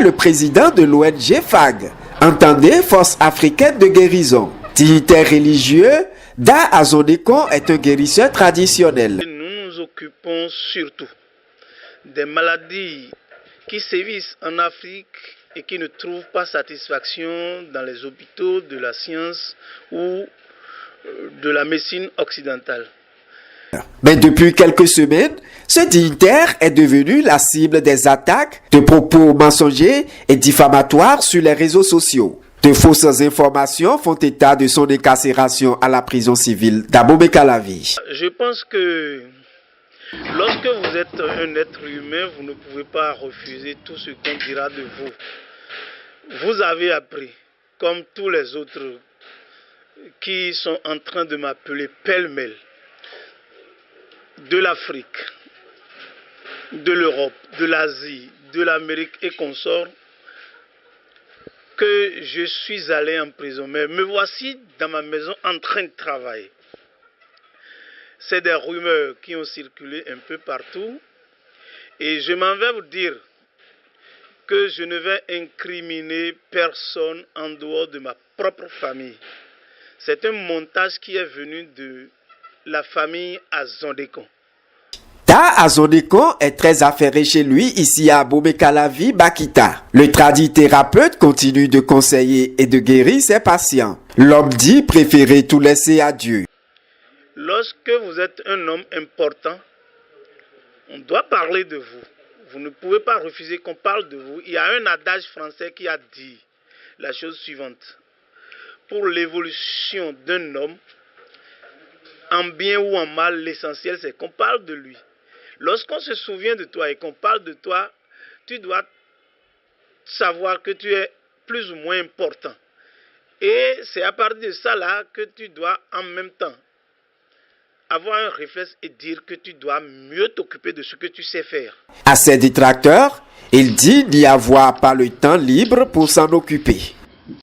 le président de l'ONG FAG, entendez Force africaine de guérison. Dignitaire religieux, Da Azoneko est un guérisseur traditionnel. Nous nous occupons surtout des maladies qui sévissent en Afrique et qui ne trouvent pas satisfaction dans les hôpitaux de la science ou de la médecine occidentale. Mais depuis quelques semaines, ce dignitaire est devenu la cible des attaques, de propos mensongers et diffamatoires sur les réseaux sociaux. De fausses informations font état de son incarcération à la prison civile d'Abomey-Calavi. Je pense que lorsque vous êtes un être humain, vous ne pouvez pas refuser tout ce qu'on dira de vous. Vous avez appris, comme tous les autres qui sont en train de m'appeler pêle-mêle, de l'Afrique, de l'Europe, de l'Asie, de l'Amérique et consorts, que je suis allé en prison. Mais me voici dans ma maison en train de travailler. C'est des rumeurs qui ont circulé un peu partout. Et je m'en vais vous dire que je ne vais incriminer personne en dehors de ma propre famille. C'est un montage qui est venu de la famille Azoneko. Da Azoneko est très affairé chez lui ici à Abomey-Calavi, Bakita. Le tradithérapeute continue de conseiller et de guérir ses patients. L'homme dit préférer tout laisser à Dieu. Lorsque vous êtes un homme important, on doit parler de vous. Vous ne pouvez pas refuser qu'on parle de vous. Il y a un adage français qui a dit la chose suivante. Pour l'évolution d'un homme, en bien ou en mal, l'essentiel c'est qu'on parle de lui. Lorsqu'on se souvient de toi et qu'on parle de toi, tu dois savoir que tu es plus ou moins important. Et c'est à partir de ça là que tu dois en même temps avoir un réflexe et dire que tu dois mieux t'occuper de ce que tu sais faire. À ses détracteurs, il dit n'y avoir pas le temps libre pour s'en occuper.